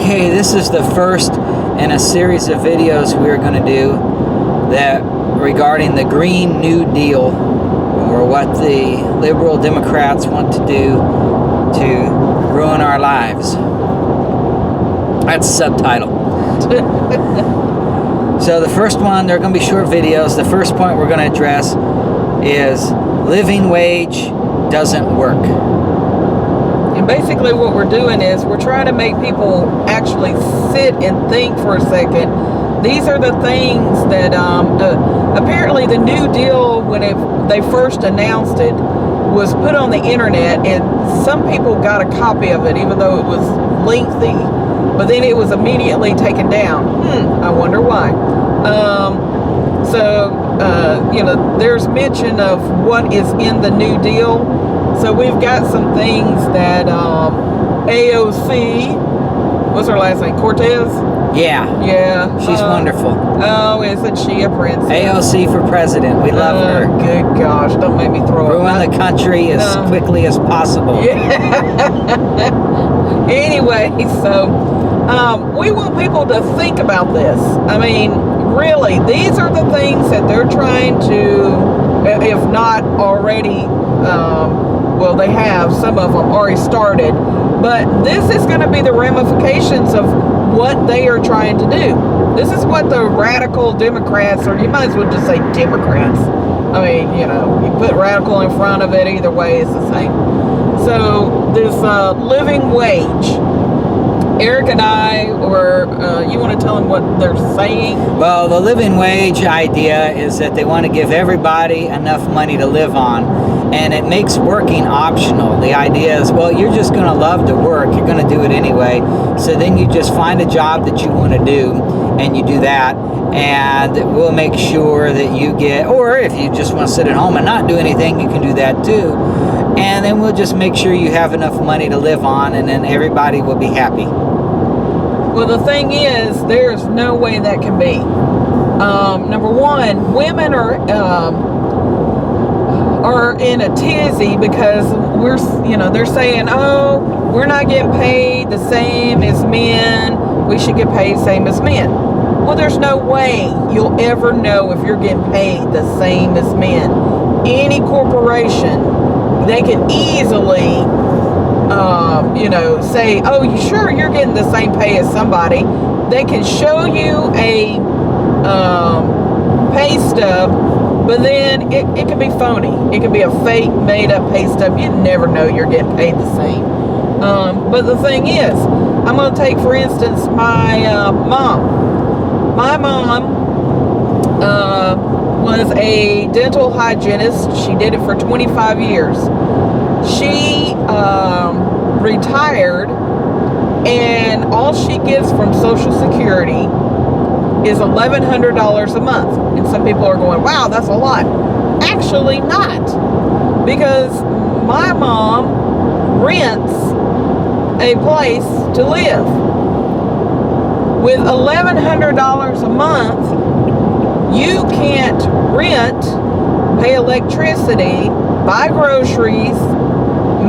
Okay, this is the first in a series of videos we are going to do that regarding the Green New Deal, or what the liberal Democrats want to do to ruin our lives. That's the subtitle. So the first one, they're going to be short videos. The first point we're going to address is living wage doesn't work. And basically what we're doing is we're trying to make people actually sit and think for a second. These are the things that apparently the New Deal, when they first announced it, was put on the internet, and some people got a copy of it even though it was lengthy, but then it was immediately taken down. I wonder why. There's mention of what is in the New Deal. So we've got some things that AOC, what's her last name, Cortez? Yeah. She's wonderful. Oh, isn't she a princess? AOC for president. We love her. Good gosh, don't make me throw up. Ruin the country as quickly as possible. Yeah. Anyway, so we want people to think about this. I mean, really, these are the things that they're trying to, if not already, they have, some of them already started, but this is going to be the ramifications of what they are trying to do. This is what the radical Democrats, or you might as well just say Democrats. I mean, you put radical in front of it, either way it's the same. So this living wage, Eric and I, you want to tell them what they're saying? Well, the living wage idea is that they want to give everybody enough money to live on, and it makes working optional. The idea is, well, you're just going to love to work. You're going to do it anyway. So then you just find a job that you want to do, and you do that, and we'll make sure that you get, or if you just want to sit at home and not do anything, you can do that too. And then we'll just make sure you have enough money to live on, and then everybody will be happy. Well, the thing is, there's no way that can be. Number one, women are in a tizzy because they're saying, oh, we're not getting paid the same as men. We should get paid same as men. Well, there's no way you'll ever know if you're getting paid the same as men. Any corporation, they can easily say, oh, sure, you're getting the same pay as somebody. They can show you a pay stub, but then it can be phony. It can be a fake, made-up pay stub. You never know you're getting paid the same. But the thing is, I'm going to take, for instance, my mom. My mom was a dental hygienist. She did it for 25 years. She retired, and all she gets from Social Security is $1,100 a month. And some people are going, wow, that's a lot. Actually not, because my mom rents a place to live. With $1,100 a month, you can't rent, pay electricity, buy groceries,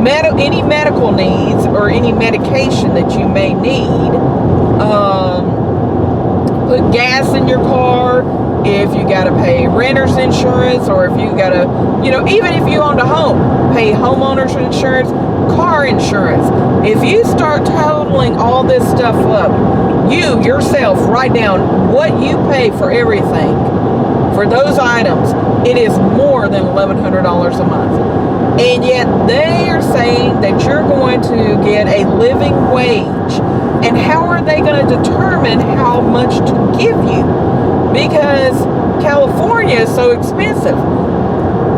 any medical needs, or any medication that you may need, put gas in your car, if you got to pay renter's insurance, or if you got to, even if you owned a home, pay homeowner's insurance, car insurance. If you start totaling all this stuff up, you yourself write down what you pay for everything. For those items, it is more than $1,100 a month. And yet they are saying that you're going to get a living wage. And how are they going to determine how much to give you? Because California is so expensive.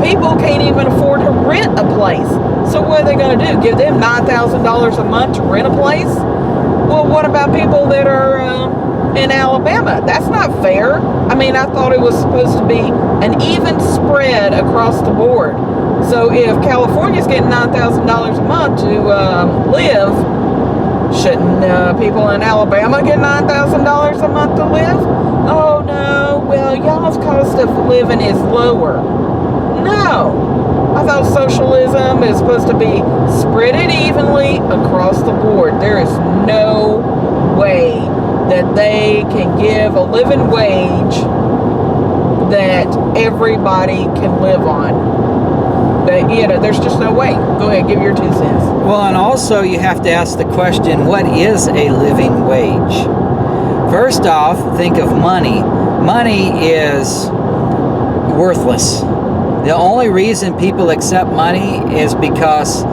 People can't even afford to rent a place. So what are they going to do? Give them $9,000 a month to rent a place? Well, what about people that are in Alabama? That's not fair. I mean, I thought it was supposed to be an even spread across the board. So if California's getting $9,000 a month to live, shouldn't people in Alabama get $9,000 a month to live? Oh no, well, y'all's cost of living is lower. No, I thought socialism is supposed to be spread it evenly across the board. There is no way that they can give a living wage that everybody can live on. There's just no way. Go ahead, give your 2 cents. Well, and also you have to ask the question, what is a living wage? First off, think of money. Money is worthless. The only reason people accept money is because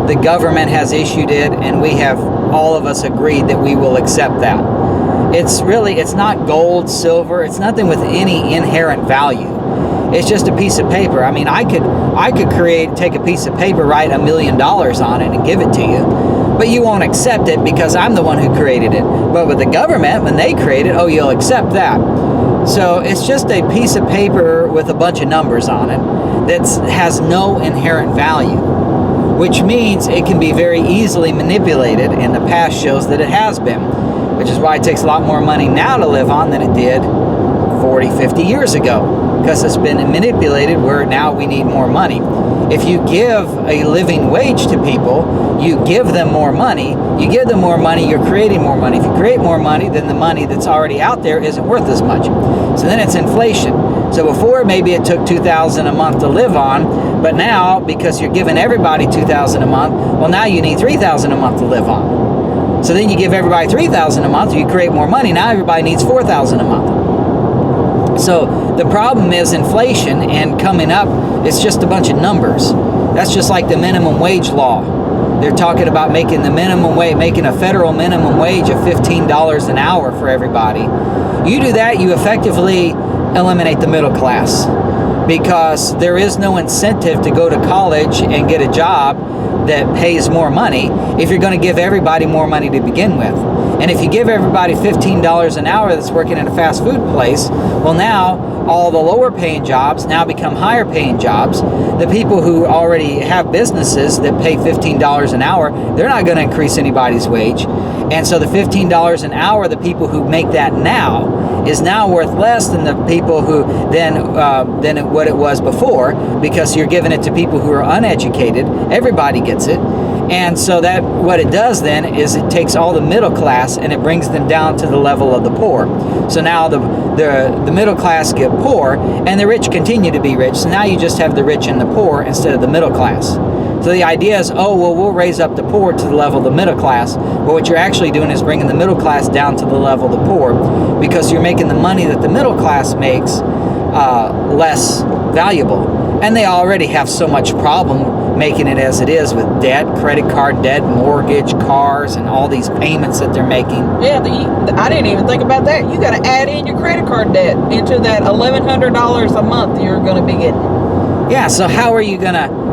the government has issued it, and we have, all of us, agreed that we will accept that. It's not gold, silver, it's nothing with any inherent value. It's just a piece of paper. I mean, I could take a piece of paper, write $1 million on it and give it to you, but you won't accept it because I'm the one who created it. But with the government, when they create it, oh, you'll accept that. So it's just a piece of paper with a bunch of numbers on it that has no inherent value, which means it can be very easily manipulated, and the past shows that it has been, which is why it takes a lot more money now to live on than it did 40, 50 years ago, because it's been manipulated where now we need more money. If you give a living wage to people, you give them more money. You give them more money, you're creating more money. If you create more money, then the money that's already out there isn't worth as much. So then it's inflation. So before, maybe it took $2,000 a month to live on, but now, because you're giving everybody $2,000 a month, well, now you need $3,000 a month to live on. So then you give everybody $3,000 a month, you create more money, now everybody needs $4,000 a month. So the problem is inflation, and coming up, it's just a bunch of numbers. That's just like the minimum wage law. They're talking about making the minimum wage, making a federal minimum wage of $15 an hour for everybody. You do that, you effectively eliminate the middle class, because there is no incentive to go to college and get a job that pays more money if you're going to give everybody more money to begin with. And if you give everybody $15 an hour that's working in a fast food place, well, now all the lower paying jobs now become higher paying jobs. The people who already have businesses that pay $15 an hour, they're not going to increase anybody's wage. And so the $15 an hour, the people who make that now, is now worth less than the people who than what it was before, because you're giving it to people who are uneducated. Everybody gets it. And so that, what it does then is it takes all the middle class and it brings them down to the level of the poor. So now the middle class get poor and the rich continue to be rich. So now you just have the rich and the poor instead of the middle class. So the idea is, oh, well, we'll raise up the poor to the level of the middle class. But what you're actually doing is bringing the middle class down to the level of the poor, because you're making the money that the middle class makes less valuable. And they already have so much problem making it as it is, with debt, credit card debt, mortgage, cars, and all these payments that they're making. Yeah, I didn't even think about that. You got to add in your credit card debt into that $1,100 a month you're going to be getting. Yeah, so how are you going to,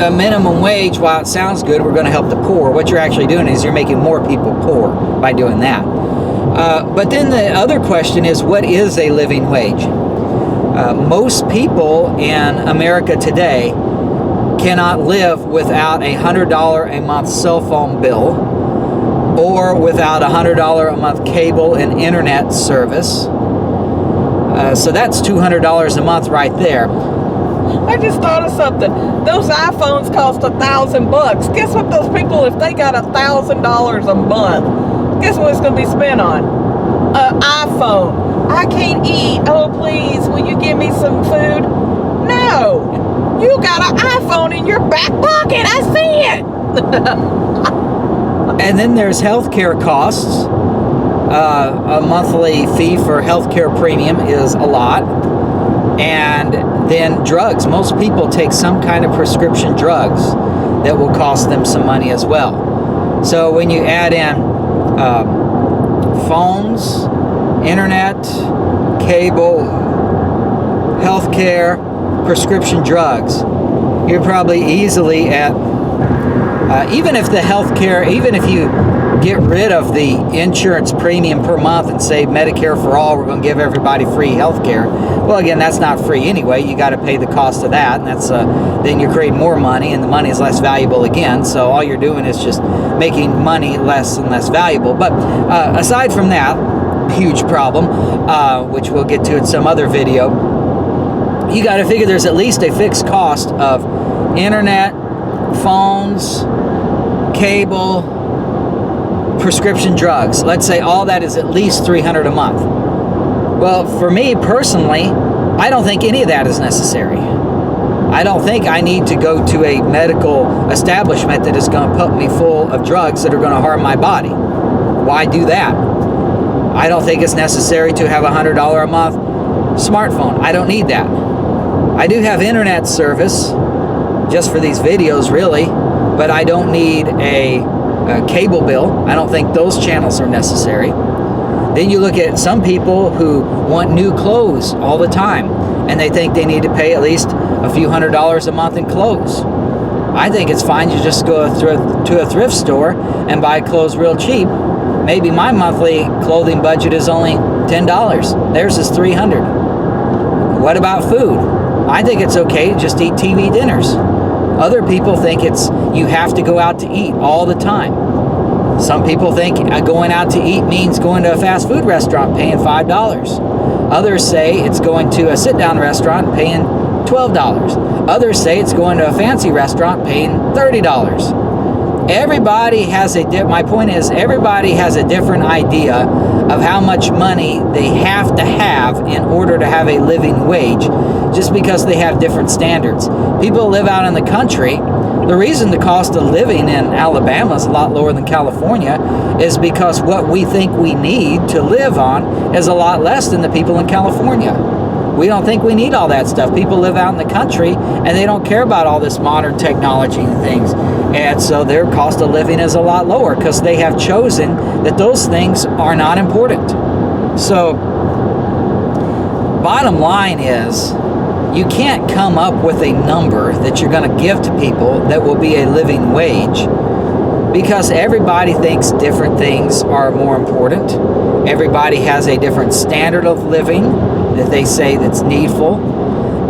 a minimum wage, while it sounds good, we're going to help the poor, what you're actually doing is you're making more people poor by doing that. But then the other question is, what is a living wage? Most people in America today cannot live without a $100 a month cell phone bill, or without $100 a month cable and internet service. So that's $200 a month right there. I just thought of something. Those iPhones cost $1,000. Guess what those people, if they got $1,000 a month, guess what it's going to be spent on? An iPhone. I can't eat. Oh, please, will you give me some food? No. You got an iPhone in your back pocket. I see it. And then there's healthcare costs. A monthly fee for healthcare premium is a lot. And then drugs. Most people take some kind of prescription drugs that will cost them some money as well. So when you add in phones, internet, cable, healthcare, prescription drugs, you're probably easily at, even if the healthcare, even if you get rid of the insurance premium per month and say Medicare for all, we're going to give everybody free healthcare. Well, again, that's not free anyway. You got to pay the cost of that, and that's then you create more money, and the money is less valuable again. So all you're doing is just making money less and less valuable. But aside from that huge problem, which we'll get to in some other video, you got to figure there's at least a fixed cost of internet, phones, cable, prescription drugs. Let's say all that is at least $300 a month. Well, for me personally, I don't think any of that is necessary. I don't think I need to go to a medical establishment that is going to put me full of drugs that are going to harm my body. Why do that? I don't think it's necessary to have a $100 a month smartphone. I don't need that. I do have internet service just for these videos, really, but I don't need a cable bill. I don't think those channels are necessary. Then you look at some people who want new clothes all the time, and they think they need to pay at least a few $100s a month in clothes. I think it's fine you just go to a thrift store and buy clothes real cheap. Maybe my monthly clothing budget is only $10. Theirs is $300. What about food? I think it's okay to just eat TV dinners. Other people think you have to go out to eat all the time. Some people think going out to eat means going to a fast food restaurant paying $5. Others say it's going to a sit-down restaurant and paying $12. Others say it's going to a fancy restaurant paying $30. My point is, everybody has a different idea of how much money they have to have in order to have a living wage, just because they have different standards. People live out in the country. The reason the cost of living in Alabama is a lot lower than California is because what we think we need to live on is a lot less than the people in California. We don't think we need all that stuff. People live out in the country and they don't care about all this modern technology and things. And so their cost of living is a lot lower because they have chosen that those things are not important. So, bottom line is, you can't come up with a number that you're going to give to people that will be a living wage, because everybody thinks different things are more important. Everybody has a different standard of living that they say that's needful.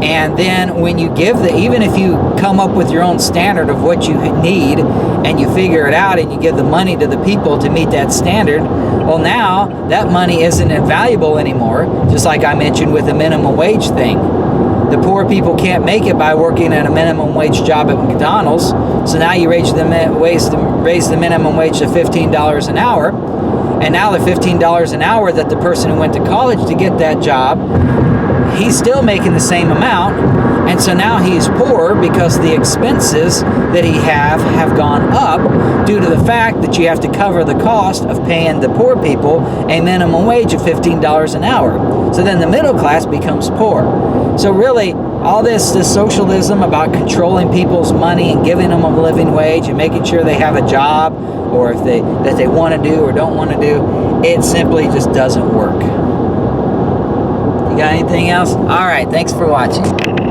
And then when you even if you come up with your own standard of what you need and you figure it out and you give the money to the people to meet that standard, well, now that money isn't invaluable anymore, just like I mentioned with the minimum wage thing. The poor people can't make it by working at a minimum wage job at McDonald's, so now you raise the minimum wage to $15 an hour, and now the $15 an hour that the person who went to college to get that job, he's still making the same amount, and so now he's poor because the expenses that he have gone up due to the fact that you have to cover the cost of paying the poor people a minimum wage of $15 an hour. So then the middle class becomes poor. So really, all this socialism about controlling people's money and giving them a living wage and making sure they have a job, or that they want to do or don't want to do, it simply just doesn't work. You got anything else? All right, thanks for watching.